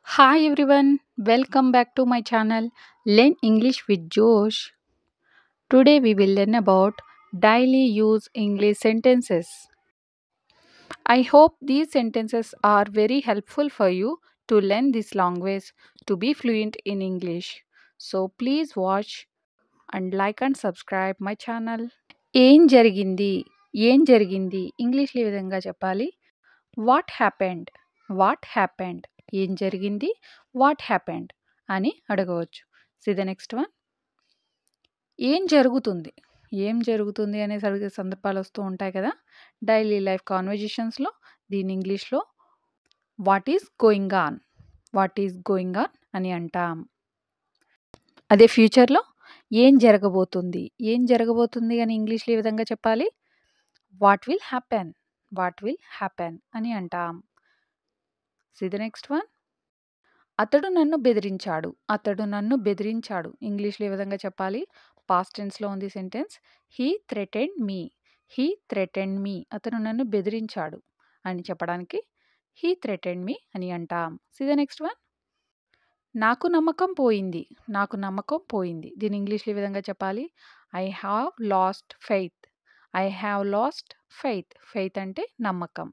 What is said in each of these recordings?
Hi everyone, welcome back to my channel Learn English with Josh. Today we will learn about daily use English sentences. I hope these sentences are very helpful for you to learn this language to be fluent in English. So please watch and like and subscribe my channel. ఏం జరిగింది ఏం జరిగింది ఇంగ్లీష్లో ఈ విధంగా చెప్పాలి. What happened what happened ఏం జరిగింది వాట్ హ్యాపెండ్ అని అడగవచ్చు. C the next one. ఏం జరుగుతుంది ఏం జరుగుతుంది అనే అడిగే సందర్భాలు వస్తూ ఉంటాయి కదా డైలీ లైఫ్ కాన్వర్జేషన్స్లో. దీని ఇంగ్లీష్లో what is going on what is going on అని అంటాం. అదే ఫ్యూచర్లో ఏం జరగబోతుంది ఏం జరగబోతుంది అని ఇంగ్లీష్లో ఈ విధంగా చెప్పాలి. What will happen what will happen అని అంటాం. See the next one. అతడు నన్ను బెదిరించాడు అతడు నన్ను బెదిరించాడు ఇంగ్లీష్లో ఏ విధంగా చెప్పాలి. పాస్ట్ టెన్స్లో ఉంది sentence. He threatened me he threatened me అతను నన్ను బెదిరించాడు అని చెప్పడానికి హీ థ్రెటెండ్ మీ అని అంటాం. See the next one. నాకు నమ్మకం పోయింది నాకు నమ్మకం పోయింది దీని ఇంగ్లీష్లో ఈ విధంగా చెప్పాలి. I have lost faith I have lost faith faith అంటే నమ్మకం.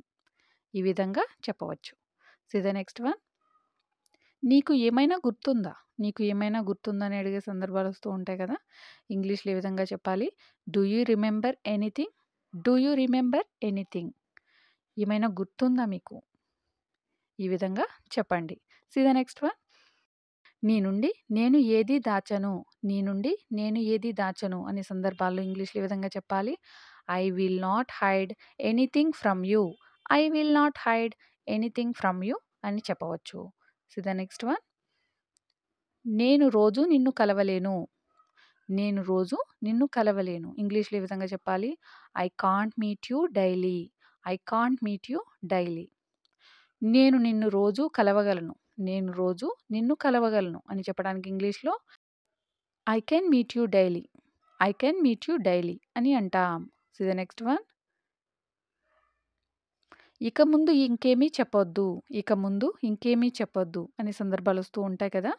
ఈ విధంగా చెప్పవచ్చు. C the next one. నీకు ఏమైనా గుర్తుందా నీకు ఏమైనా గుర్తుందా అని అడిగే సందర్భాలు వస్తూ ఉంటాయి కదా ఇంగ్లీష్లో ఏ విధంగా చెప్పాలి. Do you remember anything do you remember anything ఏమైనా గుర్తుందా మీకు ఈ విధంగా చెప్పండి. C the next one. నీ నుండి నేను ఏది దాచను నీ నుండి నేను ఏది దాచను అనే సందర్భాల్లో ఇంగ్లీష్లో ఏ విధంగా చెప్పాలి. I will not hide anything from you I will not hide anything from you అని చెప్పవచ్చు. C the next one. నేను రోజు నిన్ను కలవలేను నేను రోజు నిన్ను కలవలేను ఇంగ్లీష్లో ఏ విధంగా చెప్పాలి. I can't meet you daily I can't meet you daily. నేను నిన్ను రోజు కలవగలను నేను రోజు నిన్ను కలవగలను అని చెప్పడానికి ఇంగ్లీష్లో I can meet you daily I can meet you daily అని అంటాం. See the next one. ఇక ముందు ఇంకేమీ చెప్పొద్దు ఇక ముందు ఇంకేమీ చెప్పొద్దు అనే సందర్భాలు వస్తూ ఉంటాయి కదా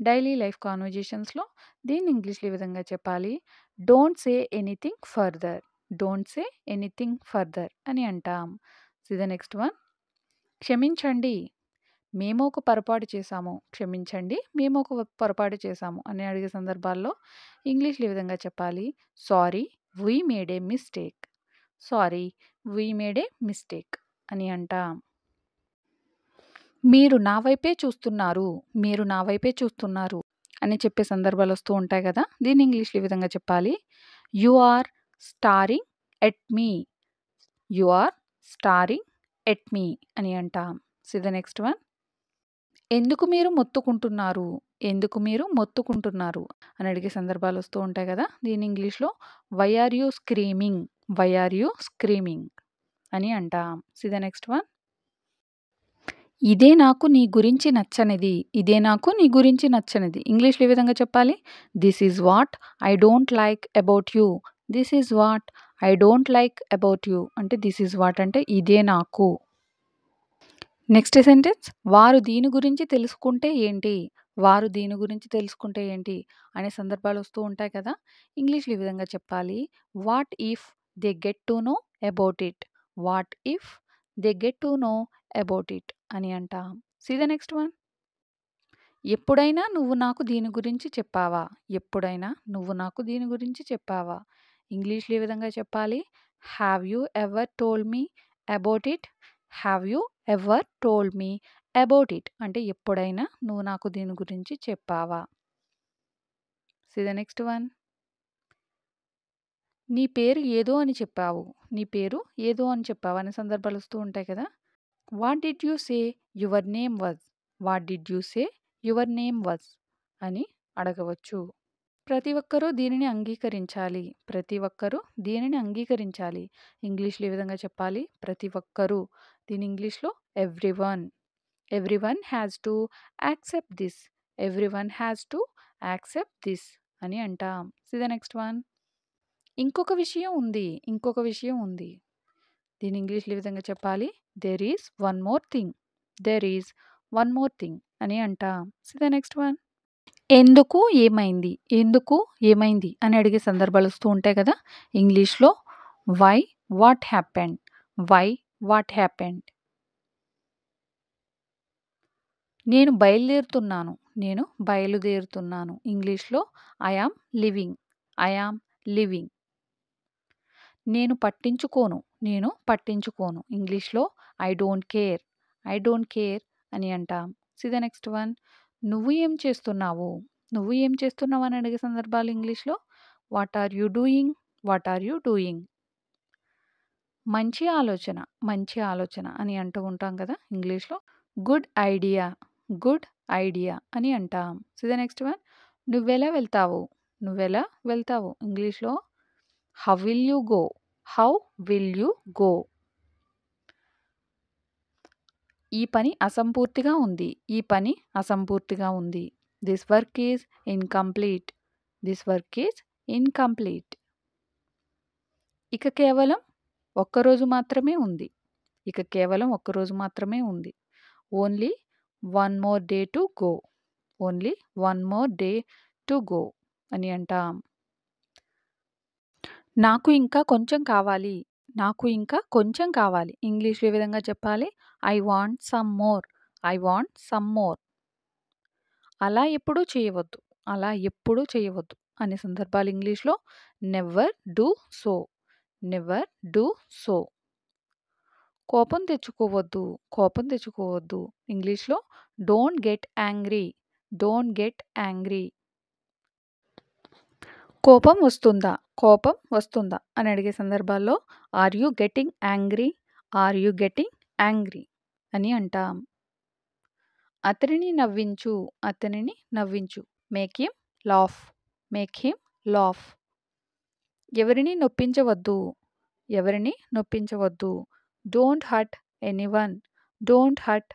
డైలీ లైఫ్ కాన్వర్జేషన్స్లో. దీన్ని ఇంగ్లీష్లో ఈ విధంగా చెప్పాలి. Don't say anything further don't say anything further అని అంటాం. See the next one. క్షమించండి మేము ఒక పొరపాటు చేశాము క్షమించండి మేము ఒక పొరపాటు చేశాము అని అడిగే సందర్భాల్లో ఇంగ్లీష్లో ఈ విధంగా చెప్పాలి. Sorry we made A mistake sorry we made A mistake అని అంటాం. మీరు నా వైపే చూస్తున్నారు మీరు నా వైపే చూస్తున్నారు అని చెప్పే సందర్భాలు వస్తూ ఉంటాయి కదా దీన్ని ఇంగ్లీష్లో ఈ విధంగా చెప్పాలి. You are staring at me you are staring at me అని అంటాం. See the next one. ఎందుకు మీరు మొత్తుకుంటున్నారు ఎందుకు మీరు మొత్తుకుంటున్నారు అని అడిగే సందర్భాలు వస్తూ ఉంటాయి కదా దీని ఇంగ్లీష్లో why are you screaming why are you screaming అని అంటాం. See the next one. ఇదే నాకు నీ గురించి నచ్చనిది ఇదే నాకు నీ గురించి నచ్చనిది ఇంగ్లీష్లో ఏ విధంగా చెప్పాలి. This is what I don't like about you this is what I don't like about you అంటే దిస్ ఈజ్ వాట్ అంటే ఇదే నాకు. Next sentence. వారు దీని గురించి తెలుసుకుంటే ఏంటి వారు దీని గురించి తెలుసుకుంటే ఏంటి అనే సందర్భాలు వస్తూ ఉంటాయి కదా ఇంగ్లీష్లో ఈ విధంగా చెప్పాలి. What if they get to know about it what if they get to know about it అని అంటాం. See the next one. ఎప్పుడైనా నువ్వు నాకు దీని గురించి చెప్పావా ఎప్పుడైనా నువ్వు నాకు దీని గురించి చెప్పావా ఇంగ్లీష్లో ఏ విధంగా చెప్పాలి. Have you ever told me about it have you ever told me about it అంటే ఎప్పుడైనా నువ్వు నాకు దీని గురించి చెప్పావా. C the next one. నీ పేరు ఏదో అని చెప్పావు నీ పేరు ఏదో అని చెప్పావు అనే సందర్భాలు వస్తూ ఉంటాయి కదా. What did you say your name was what did you say your name was అని అడగవచ్చు. ప్రతి ఒక్కరూ దీనిని అంగీకరించాలి ప్రతి ఒక్కరూ దీనిని అంగీకరించాలి ఇంగ్లీష్లో ఈ విధంగా చెప్పాలి. ప్రతి ఒక్కరూ దీని ఇంగ్లీష్లో everyone everyone has to accept this everyone has to accept this అని అంటాం. See the next one. ఇంకొక విషయం ఉంది దీని ఇంగ్లీష్లో ఈ విధంగా చెప్పాలి. There is one more thing there is one more thing అని అంటాం. See the next one. ఎందుకు ఏమైంది? ఎందుకు ఏమైంది? అని అడిగే సందర్భాలు వస్తూ ఉంటాయి కదా! ఇంగ్లీష్‌లో why, what happened? Why, what happened? నేను బయలుదేరుతున్నాను. నేను బయలుదేరుతున్నాను. ఇంగ్లీష్‌లో I am leaving. I am leaving. నేను పట్టించుకోను. నేను పట్టించుకోను. ఇంగ్లీష్‌లో I don't care. I don't care అని అంటాం. See the next one. నువ్వు ఏం చేస్తున్నావు? నువ్వు ఏం చేస్తున్నావు అని అడిగే సందర్భాలు ఇంగ్లీష్‌లో what are you doing? What are you doing? మంచి ఆలోచన. మంచి ఆలోచన అని అంటూ ఉంటాం కదా! ఇంగ్లీష్‌లో గుడ్ ఐడియా. గుడ్ ఐడియా అని అంటాం. See the next one. నువ్వెలా వెళ్తావు? నువ్వెలా వెళ్తావు? ఇంగ్లీష్‌లో how will you go? How will you go? ఈ పని అసంపూర్తిగా ఉంది. ఈ పని అసంపూర్తిగా ఉంది. This work is incomplete. This work is incomplete. ఇక కేవలం ఒక్కరోజు మాత్రమే ఉంది. ఇక కేవలం ఒక్కరోజు మాత్రమే ఉంది. Only one more day to go. Only one more day to go అని అంటాం. నాకు ఇంకా కొంచెం కావాలి. నాకు ఇంకా కొంచెం కావాలి. ఇంగ్లీష్‌లో ఏ విధంగా చెప్పాలి? I want some more. I want some more. అలా ఎప్పుడూ చేయవద్దు. అలా ఎప్పుడూ చేయవద్దు అనే సందర్భాలు ఇంగ్లీష్‌లో never do so. Never do so. కోపం తెచ్చుకోవద్దు. కోపం తెచ్చుకోవద్దు. ఇంగ్లీష్‌లో don't get angry. Don't get angry. కోపం వస్తుందా? కోపం వస్తుందా? అని అడిగే సందర్భాల్లో are you getting angry? Are you getting angry? అని అంటాం. అతనిని నవ్వించు. అతనిని నవ్వించు. Make him laugh. Make him laugh. ఎవరిని నొప్పించవద్దు. ఎవరిని నొప్పించవద్దు. Don't hurt anyone. Don't hurt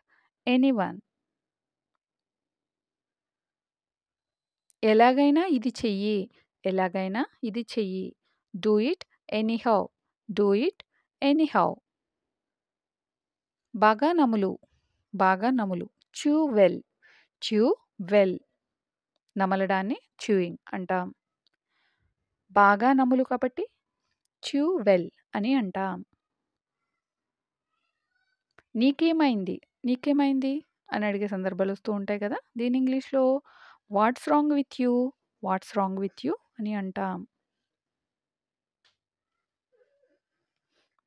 anyone. ఎలాగైనా ఇది చెయ్యి. ఎలాగైనా ఇది చెయ్యి. Do it anyhow. Do it anyhow. బాగా నములు. బాగా నములు. Chew well. Chew well. నమలడాన్ని చ్యూయింగ్ అంటాం. బాగా నములు కాబట్టి చ్యూ వెల్ అని అంటాం. నీకేమైంది? నీకేమైంది? అని అడిగే సందర్భాలు వస్తూ ఉంటాయి కదా! దీన్ని ఇంగ్లీష్‌లో what's wrong with you? What's wrong with you? అని అంటాం.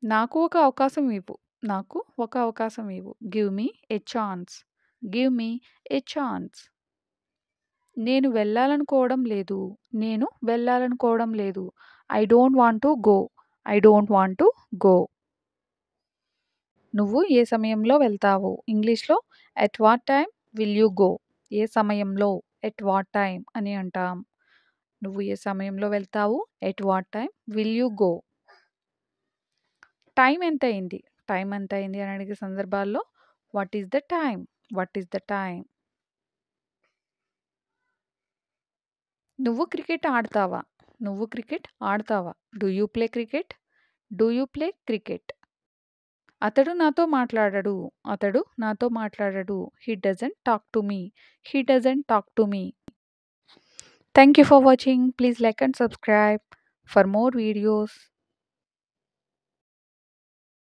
నాకు ఒక అవకాశం ఇవ్వు. నాకు ఒక అవకాశం ఇవ్వు. Give me a chance. Give me a chance. నేను వెళ్ళాలనుకోవడం లేదు. నేను వెళ్ళాలనుకోవడం లేదు. I don't want to go. I don't want to go. నువ్వు ఏ సమయంలో వెళ్తావు? ఇంగ్లీష్‌లో at what time will you go? ఏ సమయంలో? ఎట్ వాట్ టైమ్ అని అంటాం. నువ్వు ఏ సమయంలో వెళ్తావు? At what time will you go? Time ఎంతయింది? టైం ఎంతయింది అని అడిగే సందర్భాల్లో what is the time? What is the time? నువ్వు క్రికెట్ ఆడతావా? నువ్వు క్రికెట్ ఆడతావా? Do you play cricket? Do you play cricket? అతడు నాతో మాట్లాడడు. అతడు నాతో మాట్లాడడు. He doesn't talk to me. He doesn't talk to me. Thank you for watching. Please like and subscribe for more videos.